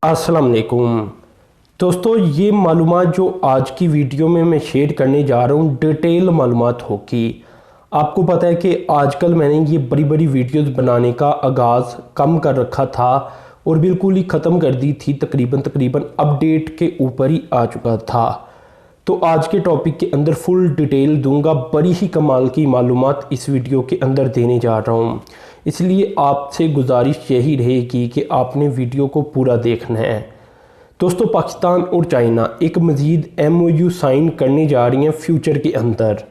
अस्सलाम वालेकुम दोस्तों, ये मालूमात जो आज की वीडियो में मैं शेयर करने जा रहा हूँ डिटेल मालूमात होगी। आपको पता है कि आजकल मैंने ये बड़ी बड़ी वीडियोस बनाने का आगाज़ कम कर रखा था और बिल्कुल ही ख़त्म कर दी थी। तकरीबन अपडेट के ऊपर ही आ चुका था। तो आज के टॉपिक के अंदर फुल डिटेल दूंगा, बड़ी ही कमाल की मालूमात इस वीडियो के अंदर देने जा रहा हूँ। इसलिए आपसे गुजारिश यही रहेगी कि आपने वीडियो को पूरा देखना है। दोस्तों, पाकिस्तान और चाइना एक मज़ीद MOU साइन करने जा रही हैं फ्यूचर के अंदर।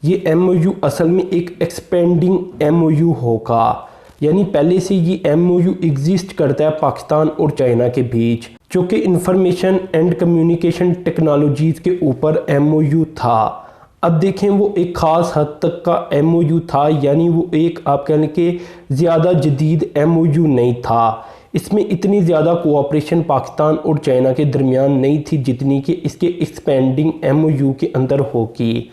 ये MOU असल में एक एक्सपेंडिंग MOU होगा, यानी पहले से ये MOU एग्जिस्ट करता है पाकिस्तान और चाइना के बीच, जो कि इंफॉर्मेशन एंड कम्युनिकेशन टेक्नोलॉजीज़ के ऊपर MOU था। अब देखें, वो एक ख़ास हद तक का MOU था, यानी वो एक आप कहने के ज़्यादा जदीद MOU नहीं था। इसमें इतनी ज़्यादा कोऑपरेशन पाकिस्तान और चाइना के दरमियान नहीं थी जितनी कि इसके एक्सपेंडिंग MOU के अंदर होगी।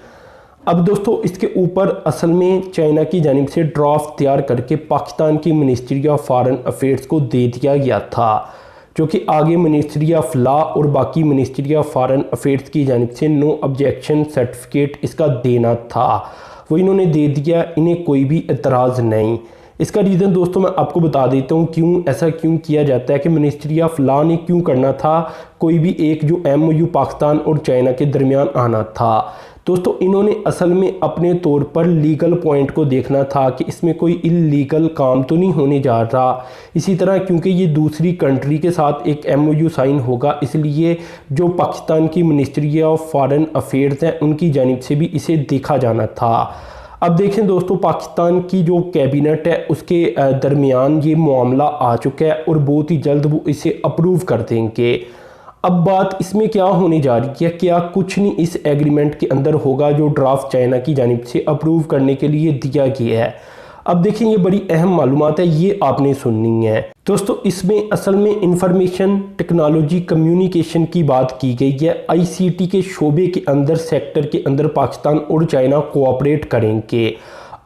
अब दोस्तों, इसके ऊपर असल में चाइना की जानिब से ड्राफ्ट तैयार करके पाकिस्तान की मिनिस्ट्री ऑफ फॉरेन अफेयर्स को दे दिया गया था, जो कि आगे मिनिस्ट्री ऑफ लॉ और बाकी मिनिस्ट्री ऑफ फॉरेन अफेयर्स की जानिब से नो ऑब्जेक्शन सर्टिफिकेट इसका देना था। वो इन्होंने दे दिया, इन्हें कोई भी एतराज़ नहीं। इसका रीज़न दोस्तों मैं आपको बता देता हूँ ऐसा क्यों किया जाता है कि मिनिस्ट्री ऑफ लॉ ने क्यों करना था कोई भी एक जो MOU पाकिस्तान और चाइना के दरमियान आना था। दोस्तों, इन्होंने असल में अपने तौर पर लीगल पॉइंट को देखना था कि इसमें कोई इल्लीगल काम तो नहीं होने जा रहा। इसी तरह क्योंकि ये दूसरी कंट्री के साथ एक MOU साइन होगा, इसलिए जो पाकिस्तान की मिनिस्ट्री ऑफ फॉरेन अफेयर्स हैं उनकी जानिब से भी इसे देखा जाना था। अब देखें दोस्तों, पाकिस्तान की जो कैबिनेट है उसके दरमियान ये मामला आ चुका है और बहुत ही जल्द वो इसे अप्रूव कर देंगे। अब बात इसमें क्या होने जा रही है, क्या कुछ नहीं इस एग्रीमेंट के अंदर होगा जो ड्राफ्ट चाइना की जानिब से अप्रूव करने के लिए दिया गया है। अब देखें, ये बड़ी अहम मालूमात है, ये आपने सुननी है। दोस्तों, इसमें असल में इंफॉर्मेशन टेक्नोलॉजी कम्युनिकेशन की बात की गई है। ICT के शोबे के अंदर सेक्टर के अंदर पाकिस्तान और चाइना कोऑपरेट करेंगे।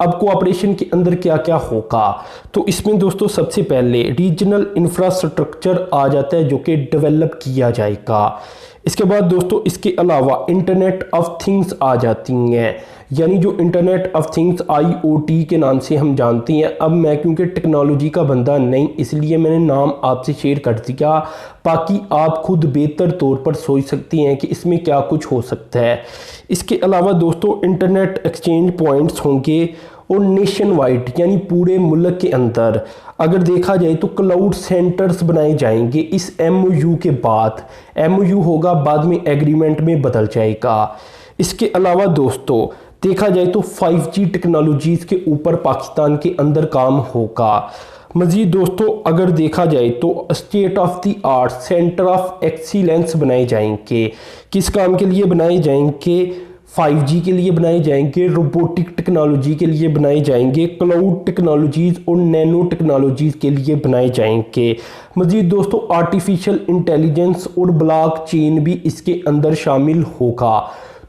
अब कोऑपरेशन के अंदर क्या क्या होगा, तो इसमें दोस्तों सबसे पहले रीजनल इंफ्रास्ट्रक्चर आ जाता है जो कि डेवलप किया जाएगा। इसके बाद दोस्तों इसके अलावा इंटरनेट ऑफ थिंग्स आ जाती हैं, यानी जो इंटरनेट ऑफ थिंग्स IoT के नाम से हम जानते हैं। अब मैं क्योंकि टेक्नोलॉजी का बंदा नहीं, इसलिए मैंने नाम आपसे शेयर कर दिया, बाकी आप खुद बेहतर तौर पर सोच सकती हैं कि इसमें क्या कुछ हो सकता है। इसके अलावा दोस्तों इंटरनेट एक्सचेंज पॉइंट्स होंगे और नेशन वाइड यानी पूरे मुल्क के अंदर अगर देखा जाए तो क्लाउड सेंटर्स बनाए जाएंगे। इस MOU के बाद MOU होगा, बाद में एग्रीमेंट में बदल जाएगा। इसके अलावा दोस्तों देखा जाए तो 5G टेक्नोलॉजीज़ के ऊपर पाकिस्तान के अंदर काम होगा। मज़ीद दोस्तों अगर देखा जाए तो state of the art centre of excellence बनाए जाएंगे। किस काम के लिए बनाए जाएंगे? 5G के लिए बनाए जाएंगे, रोबोटिक टेक्नोलॉजी के लिए बनाए जाएंगे, क्लाउड टेक्नोलॉजीज़ और नैनो टेक्नोलॉजीज़ के लिए बनाए जाएंगे। मज़ीद दोस्तों आर्टिफिशियल इंटेलिजेंस और ब्लॉक चेन भी इसके अंदर शामिल होगा।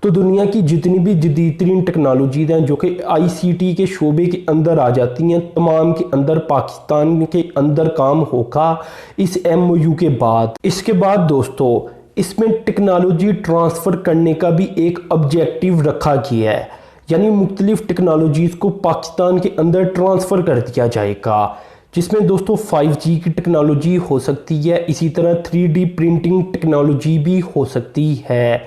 तो दुनिया की जितनी भी जदीद तरीन टेक्नोलॉजीज़ हैं जो कि ICT के शोबे के अंदर आ जाती हैं, तमाम के अंदर पाकिस्तान के अंदर काम होगा इस MOU के बाद। इसके बाद दोस्तों इसमें टेक्नोलॉजी ट्रांसफ़र करने का भी एक ऑब्जेक्टिव रखा गया है, यानी मुख्तलिफ टेक्नोलॉजीज़ को पाकिस्तान के अंदर ट्रांसफ़र कर दिया जाएगा, जिसमें दोस्तों 5G की टेक्नोलॉजी हो सकती है, इसी तरह 3D प्रिंटिंग टेक्नोलॉजी भी हो सकती है।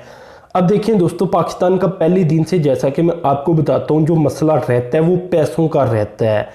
अब देखें दोस्तों, पाकिस्तान का पहले दिन से जैसा कि मैं आपको बताता हूँ जो मसला रहता है वो पैसों का रहता है,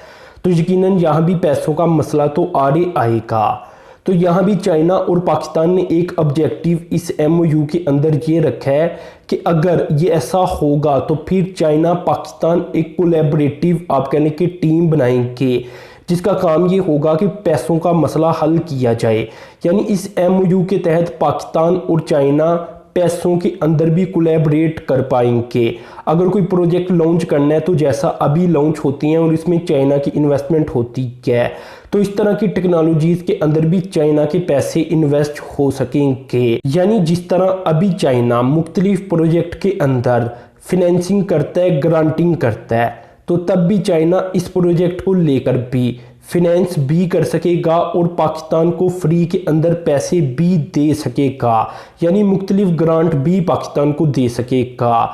तो यकीनन यहाँ भी पैसों का मसला तो आएगा। तो यहाँ भी चाइना और पाकिस्तान ने एक ऑब्जेक्टिव इस MOU के अंदर ये रखा है कि अगर ये ऐसा होगा तो फिर चाइना पाकिस्तान एक कोलैबोरेटिव आप कहने की टीम बनाएंगे, जिसका काम ये होगा कि पैसों का मसला हल किया जाए। यानी इस MOU के तहत पाकिस्तान और चाइना पैसों के अंदर भी कोलैबोरेट कर पाएंगे। अगर कोई प्रोजेक्ट लॉन्च करना है तो जैसा अभी लॉन्च होती हैं और इसमें चाइना की इन्वेस्टमेंट होती है, तो इस तरह की टेक्नोलॉजीज़ के अंदर भी चाइना के पैसे इन्वेस्ट हो सकेंगे। यानी जिस तरह अभी चाइना मुख्तलिफ प्रोजेक्ट के अंदर फिनेंसिंग करता है, ग्रांटिंग करता है, तो तब भी चाइना इस प्रोजेक्ट को लेकर भी فائنینس بھی کر سکے گا اور پاکستان کو فری کے اندر پیسے بھی دے سکے گا، یعنی مختلف گرانٹ بھی پاکستان کو دے سکے گا۔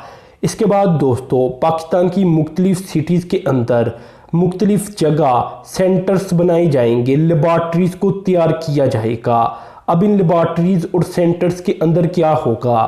اس کے بعد دوستو پاکستان کی مختلف سٹیز کے اندر مختلف جگہ سینٹرز بنائے جائیں گے، لیبارٹریز کو تیار کیا جائے گا۔ اب ان لیبارٹریز اور سینٹرز کے اندر کیا ہوگا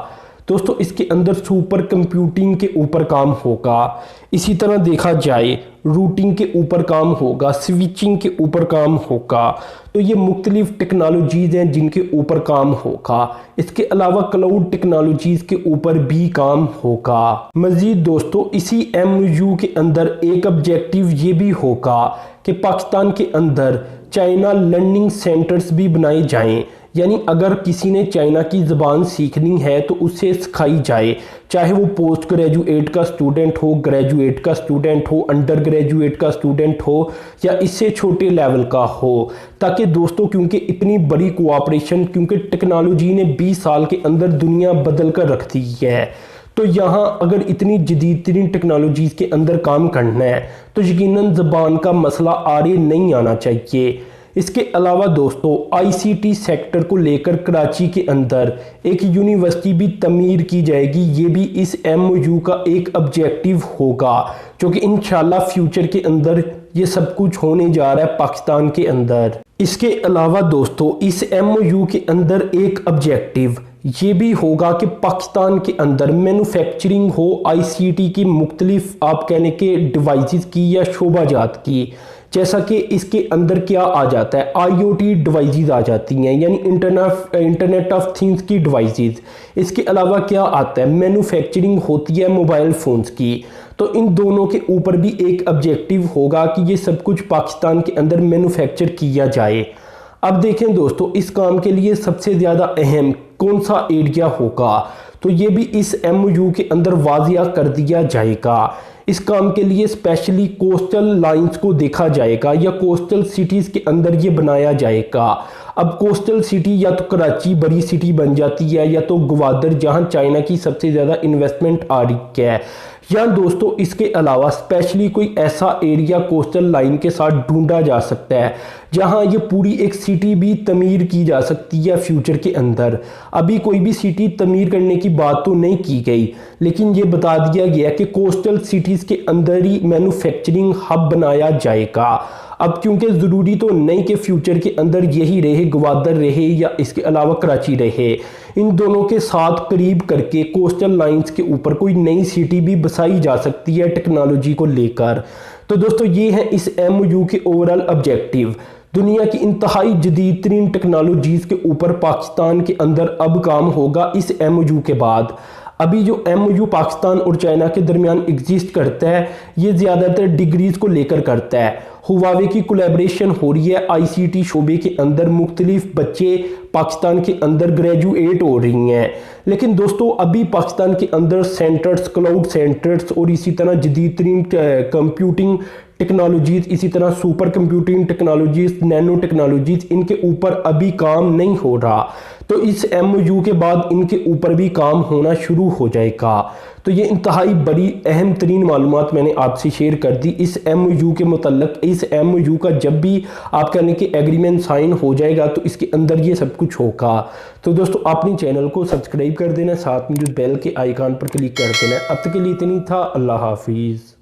دوستو، اس کے اندر سپر کمپیوٹنگ کے اوپر کام ہوگا، اسی طرح دیکھا جائے روٹنگ کے اوپر کام ہوگا، سوئچنگ کے اوپر کام ہوگا۔ تو یہ مختلف ٹیکنالوجیز ہیں جن کے اوپر کام ہوگا۔ اس کے علاوہ کلاؤڈ ٹیکنالوجیز کے اوپر بھی کام ہوگا۔ مزید دوستو اسی MOU کے اندر ایک آبجیکٹیو یہ بھی ہوگا کہ پاکستان کے اندر چائنا لرننگ سینٹرز بھی بنائے جائیں، یعنی اگر کسی نے چائنا کی زبان سیکھنی ہے تو اسے سکھائی جائے، چاہے وہ پوسٹ گریجویٹ کا سٹوڈنٹ ہو، گریجویٹ کا سٹوڈنٹ ہو، انڈر گریجویٹ کا سٹوڈنٹ ہو یا اس سے چھوٹے لیول کا ہو، تاکہ دوستو کیونکہ اتنی بڑی کوآپریشن، کیونکہ ٹیکنالوجی نے 20 سال کے اندر دنیا بدل کر رکھ دی ہے، تو یہاں اگر اتنی جدید ترین ٹیکنالوجیز کے اندر کام کرنا ہے تو یقیناً زبان کا مسئلہ آڑے نہیں آنا چاہیے۔ اس کے علاوہ دوستو ICT سیکٹر کو لے کر کراچی کے اندر ایک یونیورسٹی بھی تعمیر کی جائے گی، یہ بھی اس MOU کا ایک آبجیکٹیو ہوگا، جو کہ انشاءاللہ فیوچر کے اندر یہ سب کچھ ہونے جا رہا ہے پاکستان کے اندر۔ اس کے علاوہ دوستو اس MOU کے اندر ایک آبجیکٹیو یہ بھی ہوگا کہ پاکستان کے اندر مینوفیکچرنگ ہو ICT کی مختلف آپ کہنے کے ڈیوائسز کی یا شعبہ جات کی، جیسا کہ اس کے اندر کیا آ جاتا ہے IoT ڈیوائسز آ جاتی ہیں، یعنی انٹرنیٹ آف تھنگز کی ڈیوائسز۔ اس کے علاوہ کیا آتا ہے، مینوفیکچرنگ ہوتی ہے موبائل فونز کی، تو ان دونوں کے اوپر بھی ایک آبجیکٹیو ہوگا کہ یہ سب کچھ پاکستان کے اندر مینوفیکچر کیا جائے۔ اب دیکھیں دوستو اس کام کے لیے سب سے زیادہ اہم کون سا ایریا ہوگا، تو یہ بھی اس MOU کے اندر واضح کر دیا جائے گا۔ اس کام کے لیے اسپیشلی کوسٹل لائنز کو دیکھا جائے گا یا کوسٹل سٹیز کے اندر یہ بنایا جائے گا۔ اب کوسٹل سٹی یا تو کراچی بڑی سٹی بن جاتی ہے یا تو گوادر جہاں چائنا کی سب سے زیادہ انویسٹمنٹ آ رہی ہے، یا دوستو اس کے علاوہ اسپیشلی کوئی ایسا ایریا کوسٹل لائن کے ساتھ ڈھونڈا جا سکتا ہے جہاں یہ پوری ایک سٹی بھی تعمیر کی جا سکتی ہے فیوچر کے اندر۔ ابھی کوئی بھی سٹی تعمیر کرنے کی بات تو نہیں کی گئی، لیکن یہ بتا دیا گیا کہ کوسٹل سٹیز کے اندر ہی مینوفیکچرنگ ہب بنایا جائے گا۔ اب کیونکہ ضروری تو نہیں کہ فیوچر کے اندر یہی رہے، گوادر رہے یا اس کے علاوہ کراچی رہے، ان دونوں کے ساتھ قریب کر کے کوسٹل لائنز کے اوپر کوئی نئی سٹی بھی بسائی جا سکتی ہے ٹیکنالوجی کو لے کر۔ تو دوستو یہ ہیں اس MOU کے اوورال آبجیکٹیو۔ دنیا کی انتہائی جدید ترین ٹیکنالوجیز کے اوپر پاکستان کے اندر اب کام ہوگا اس MOU کے بعد۔ ابھی جو MOU پاکستان اور چائنا کے درمیان ایگزسٹ کرتا ہے یہ زیادہ تر ڈگریز کو لے کر کرتا ہے۔ ہواوے کی کولیبریشن ہو رہی ہے ICT شعبے کے اندر، مختلف بچے پاکستان کے اندر گریجویٹ ہو رہی ہیں، لیکن دوستو ابھی پاکستان کے اندر سینٹرز، کلاؤڈ سینٹرز اور اسی طرح جدید ترین کمپیوٹنگ ٹیکنالوجیز، اسی طرح super computing technologies, nano technologies, ان کے اوپر ابھی کام نہیں ہو رہا، تو اس MOU کے بعد ان کے اوپر بھی کام ہونا شروع ہو جائے گا۔ تو یہ انتہائی بڑی اہم ترین معلومات میں نے آپ سے شیئر کر دی اس MOU کے متعلق۔ اس MOU کا جب بھی آپ کہنے کہ ایگریمنٹ سائن ہو جائے گا تو اس کے اندر یہ سب کچھ ہوگا۔ تو دوستو اپنی چینل کو سبسکرائب کر دینا، ساتھ میں جو بیل کے آئیکن پر کلک کر دینا۔ اب تک کے لیے اتنی تھا، اللہ حافظ۔